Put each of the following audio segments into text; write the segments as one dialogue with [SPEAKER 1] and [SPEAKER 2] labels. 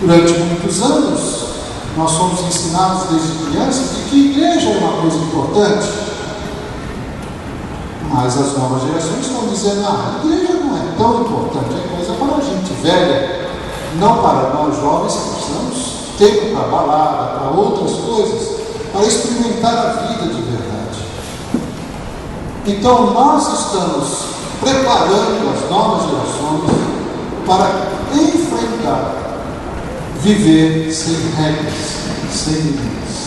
[SPEAKER 1] Durante muitos anos, nós somos ensinados desde criança de que igreja é uma coisa importante. Mas as novas gerações estão dizendo: a igreja não é tão importante, é coisa para a gente velha, não para nós jovens que precisamos tempo para balada, para outras coisas, para experimentar a vida de verdade. Então nós estamos preparando as novas gerações para enfrentar, viver sem regras, sem limites.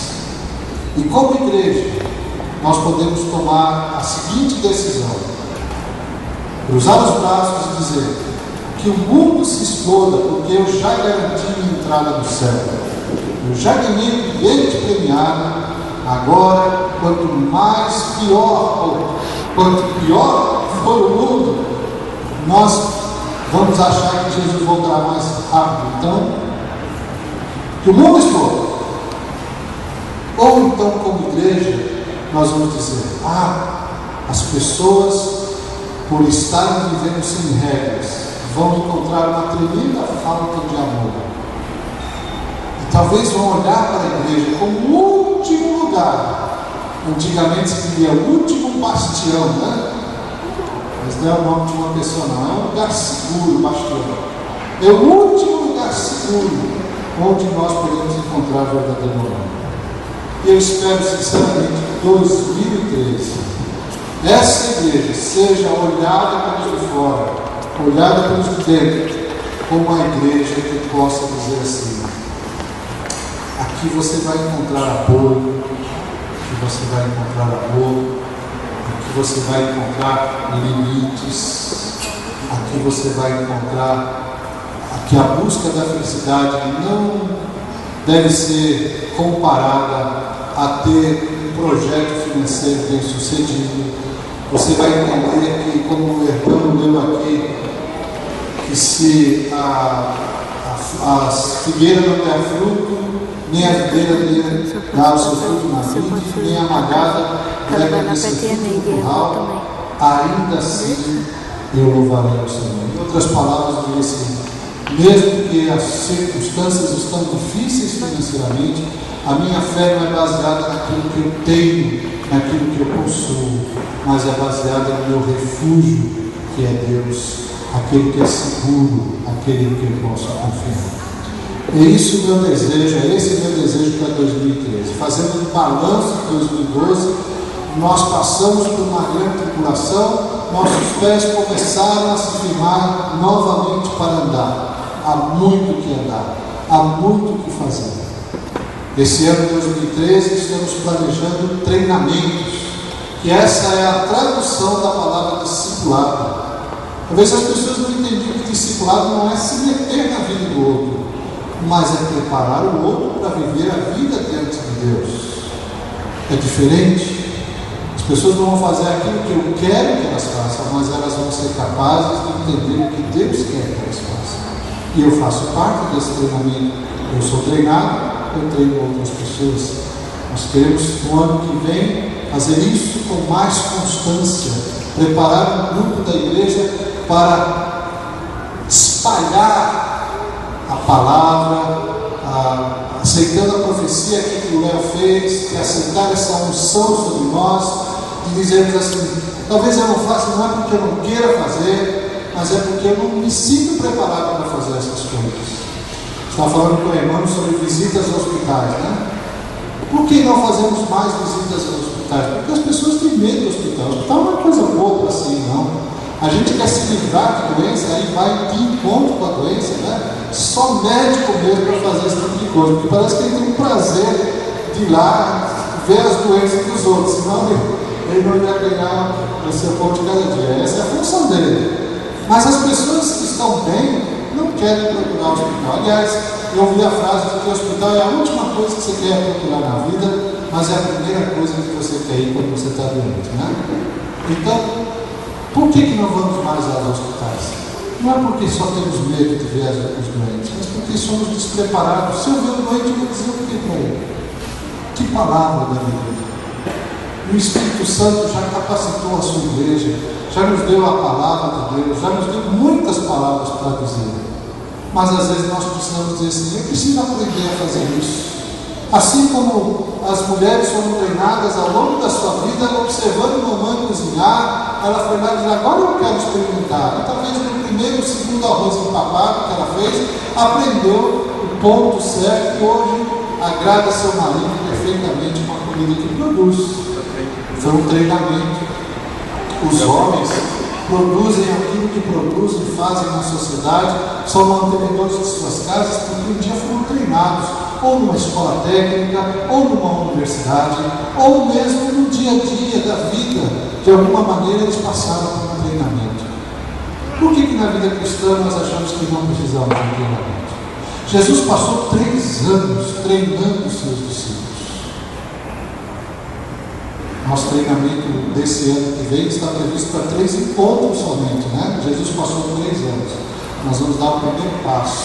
[SPEAKER 1] E como igreja, nós podemos tomar a seguinte decisão: cruzar os braços e dizer que o mundo se exploda, porque eu já garanti minha entrada no céu, eu já ganhei o bilhete premiado. Agora, quanto pior for o mundo, nós vamos achar que Jesus voltará mais rápido. Então, que o mundo exploda. Ou então, como igreja, nós vamos dizer: as pessoas, por estarem vivendo sem regras, vão encontrar uma tremenda falta de amor. E talvez vão olhar para a igreja como o último lugar. Antigamente se dizia o último bastião, né? Mas não é o nome de uma pessoa, não. É um lugar seguro, bastião. É o último lugar seguro onde nós podemos encontrar verdadeiro amor. E eu espero sinceramente que 2013 essa igreja seja olhada pelos de fora, olhada pelos de dentro, como uma igreja que possa dizer assim: aqui você vai encontrar apoio, aqui você vai encontrar amor, aqui você vai encontrar limites, aqui você vai encontrar que a busca da felicidade não deve ser comparada a ter um projeto financeiro bem sucedido. Você vai entender que, como o irmão leu aqui, que se a figueira não der fruto, nem a videira dá o seu fruto na vide, nem a malhada deve ser fruto no curral, ainda assim eu louvarei ao Senhor. Em outras palavras, eu diria assim: mesmo que as circunstâncias estão difíceis financeiramente, a minha fé não é baseada naquilo que eu tenho, naquilo que eu possuo, mas é baseada no meu refúgio, que é Deus, aquele que é seguro, aquele que eu posso confiar. É isso o meu desejo, é esse o meu desejo para 2013. Fazendo um balanço de 2012, nós passamos por uma grande tribulação, nossos pés começaram a se firmar novamente para andar. Há muito o que andar, há muito o que fazer. Esse ano de 2013 estamos planejando treinamentos, que essa é a tradução da palavra discipulado. Talvez as pessoas não entendiam que discipulado não é se meter na vida do outro, mas é preparar o outro para viver a vida diante de Deus. É diferente. As pessoas não vão fazer aquilo que eu quero que elas façam, mas elas vão ser capazes de entender o que Deus quer que elas façam. E eu faço parte desse treinamento. Eu sou treinado, eu treino outras pessoas. Nós queremos no ano que vem fazer isso com mais constância, preparar um grupo da igreja para espalhar a palavra, aceitando a profecia que o Léo fez, de aceitar essa unção sobre nós, de dizermos assim: talvez eu não faça, não é porque eu não queira fazer, mas é porque eu não me sinto preparado para fazer essas coisas. Estava falando com o irmão sobre visitas aos hospitais, né? Por que não fazemos mais visitas aos hospitais? Porque as pessoas têm medo do hospital. O hospital não é coisa boa para si, não. A gente quer se livrar de doença, aí vai de encontro com a doença, né? Só médico mesmo para fazer esse tipo de coisa, porque parece que ele tem um prazer de ir lá ver as doenças dos outros, senão ele não ia ganhar o seu pão de cada dia. Essa é a função dele. Mas as pessoas que estão bem não querem procurar o hospital. Aliás, eu ouvi a frase de que o hospital é a última coisa que você quer procurar na vida, mas é a primeira coisa que você quer ir quando você está doente, né? Então, por que não vamos mais aos hospitais? Não é porque só temos medo de ver os doentes, mas porque somos despreparados. Se eu ver o doente, eu vou dizer o que para ele? Que palavra da Bíblia? O Espírito Santo já capacitou a sua igreja, já nos deu a palavra de Deus, já nos deu muitas palavras para dizer. mas às vezes nós precisamos dizer assim: eu preciso aprender a fazer isso. Assim como as mulheres foram treinadas ao longo da sua vida, observando mamãe cozinhar, ela foi lá e disse: agora eu quero experimentar. E talvez no primeiro, segundo arroz empapado que ela fez, aprendeu o ponto certo e hoje agrada seu marido perfeitamente com a comida que produz. Foi um treinamento. Os homens produzem aquilo que produzem, fazem na sociedade, são mantenedores de suas casas porque um dia foram treinados, ou numa escola técnica, ou numa universidade, ou mesmo no dia a dia da vida, de alguma maneira eles passaram por um treinamento. Por que na vida cristã nós achamos que não precisamos de um treinamento? Jesus passou 3 anos treinando os seus discípulos. Nosso treinamento desse ano que vem está previsto para 3 encontros somente, né? Jesus passou 3 anos. Nós vamos dar o primeiro passo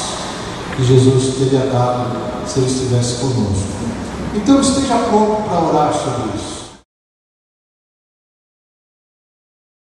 [SPEAKER 1] que Jesus teria dado se ele estivesse conosco. Então esteja pronto para orar sobre isso.